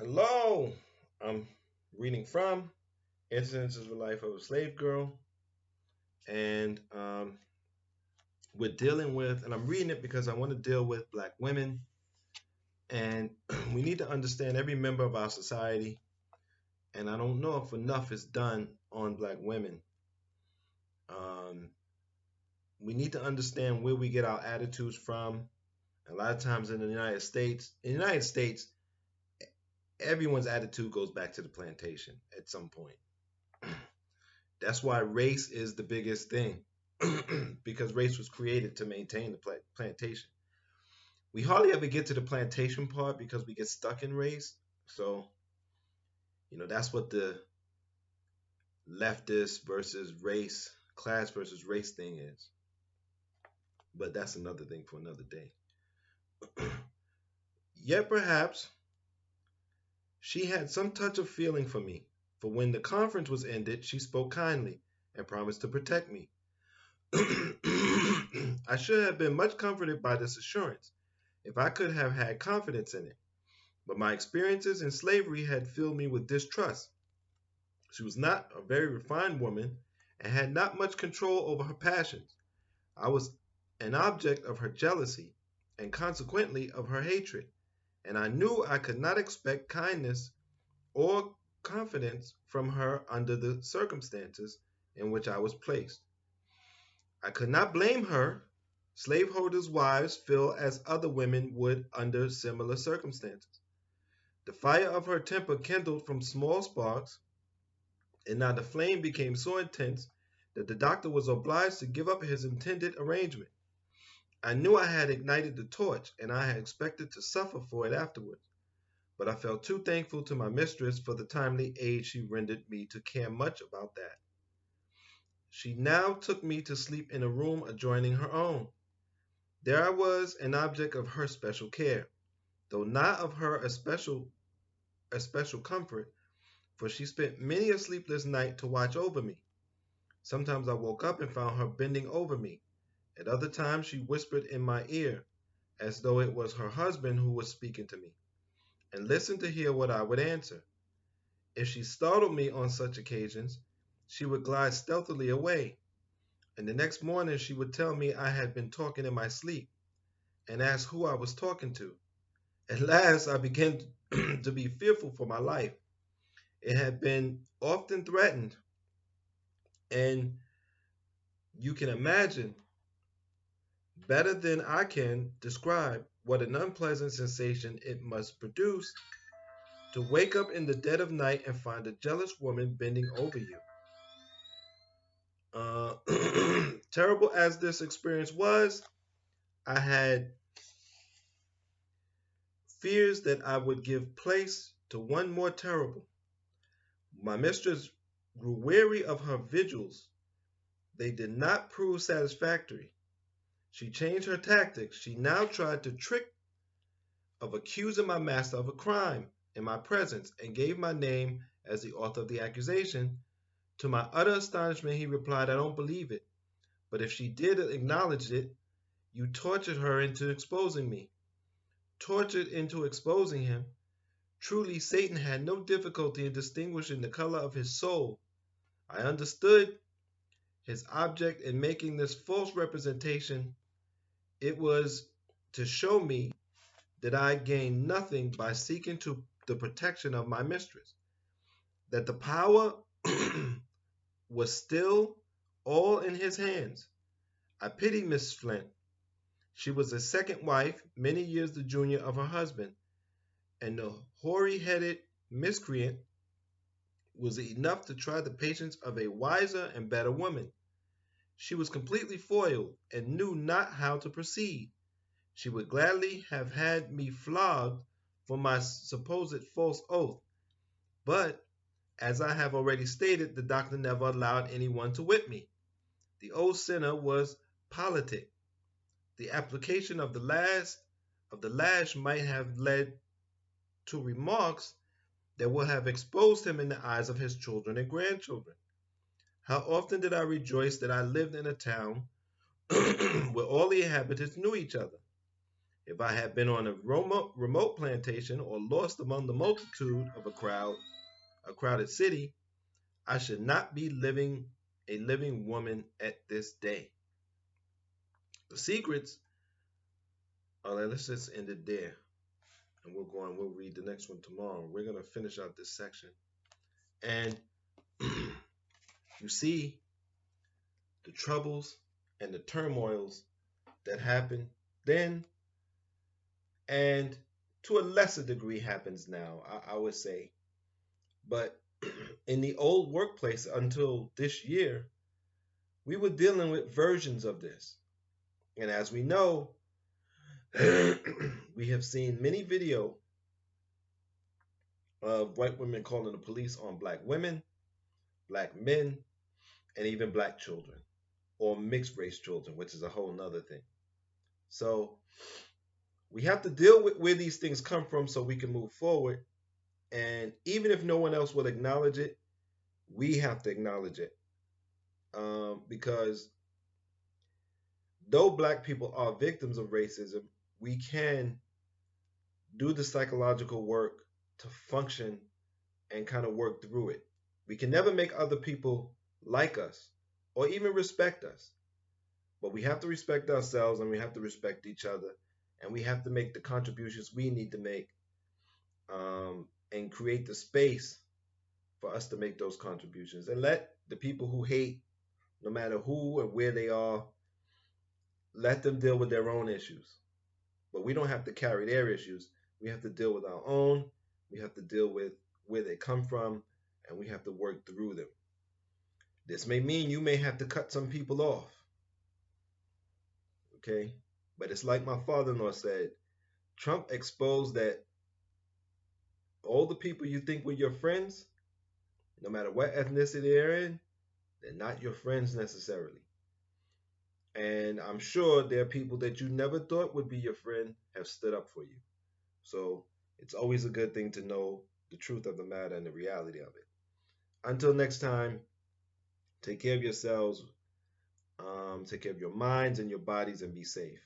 Hello, I'm reading from Incidences of the Life of a Slave Girl, and we're dealing with, and I'm reading it because I want to deal with Black women, and we need to understand every member of our society, and I don't know if enough is done on Black women. Um, we need to understand where we get our attitudes from. A lot of times in the United States, everyone's attitude goes back to the plantation at some point. That's why race is the biggest thing, because race was created to maintain the plantation. We hardly ever get to the plantation part because we get stuck in race. So, that's what the leftist versus race, class versus race thing is. But that's another thing for another day. Yet perhaps she had some touch of feeling for me, for when the conference was ended, she spoke kindly and promised to protect me. I should have been much comforted by this assurance if I could have had confidence in it. But my experiences in slavery had filled me with distrust. She was not a very refined woman and had not much control over her passions. I was an object of her jealousy and consequently of her hatred, and I knew I could not expect kindness or confidence from her under the circumstances in which I was placed. I could not blame her. Slaveholders' wives feel as other women would under similar circumstances. The fire of her temper kindled from small sparks, and now the flame became so intense that the doctor was obliged to give up his intended arrangement. I knew I had ignited the torch, and I had expected to suffer for it afterwards, but I felt too thankful to my mistress for the timely aid she rendered me to care much about that. She now took me to sleep in a room adjoining her own. There I was, an object of her special care, though not of her especial comfort, for she spent many a sleepless night to watch over me. Sometimes I woke up and found her bending over me. At other times she whispered in my ear, as though it was her husband who was speaking to me, and listened to hear what I would answer. If she startled me on such occasions, she would glide stealthily away, and the next morning she would tell me I had been talking in my sleep, and ask who I was talking to. At last I began to be fearful for my life. It had been often threatened, and you can imagine better than I can describe what an unpleasant sensation it must produce to wake up in the dead of night and find a jealous woman bending over you. Uh, Terrible as this experience was, I had fears that I would give place to one more terrible. My mistress grew weary of her vigils. They did not prove satisfactory. She changed her tactics. She now tried to trick of accusing my master of a crime in my presence and gave my name as the author of the accusation. To my utter astonishment, he replied, I don't believe it. But if she did acknowledge it, you tortured her into exposing me. Tortured into exposing him. Truly, Satan had no difficulty in distinguishing the color of his soul. I understood his object in making this false representation. It was to show me that I gained nothing by seeking the protection of my mistress, that the power was still all in his hands. I pity Miss Flint. She was a second wife, many years the junior of her husband, and the hoary-headed miscreant was enough to try the patience of a wiser and better woman. She was completely foiled and knew not how to proceed. She would gladly have had me flogged for my supposed false oath, but as I have already stated, the doctor never allowed anyone to whip me. The old sinner was politic. The application of the lash might have led to remarks that would have exposed him in the eyes of his children and grandchildren. How often did I rejoice that I lived in a town where all the inhabitants knew each other. If I had been on a remote plantation or lost among the multitude of a crowded city, I should not be living a living woman at this day. The secrets, let's just end it there. And we'll read the next one tomorrow. We're going to finish out this section. And you see the troubles and the turmoils that happen then, and to a lesser degree happens now, I would say. But in the old workplace until this year, we were dealing with versions of this. And as we know, we have seen many video of white women calling the police on black women, black men, and even black children, or mixed race children, which is a whole nother thing. So we have to deal with where these things come from so we can move forward. And even if no one else will acknowledge it, we have to acknowledge it. Because though black people are victims of racism, we can do the psychological work to function and kind of work through it. We can never make other people like us or even respect us, but we have to respect ourselves and we have to respect each other, and we have to make the contributions we need to make, and create the space for us to make those contributions, and let the people who hate, no matter who and where they are, let them deal with their own issues. But we don't have to carry their issues. We have to deal with our own. We have to deal with where they come from, and we have to work through them. This may mean you may have to cut some people off. Okay? But it's like my father-in-law said, Trump exposed that all the people you think were your friends, no matter what ethnicity they're in, they're not your friends necessarily. And I'm sure there are people that you never thought would be your friend have stood up for you. So it's always a good thing to know the truth of the matter and the reality of it. Until next time, take care of yourselves, take care of your minds and your bodies, and be safe.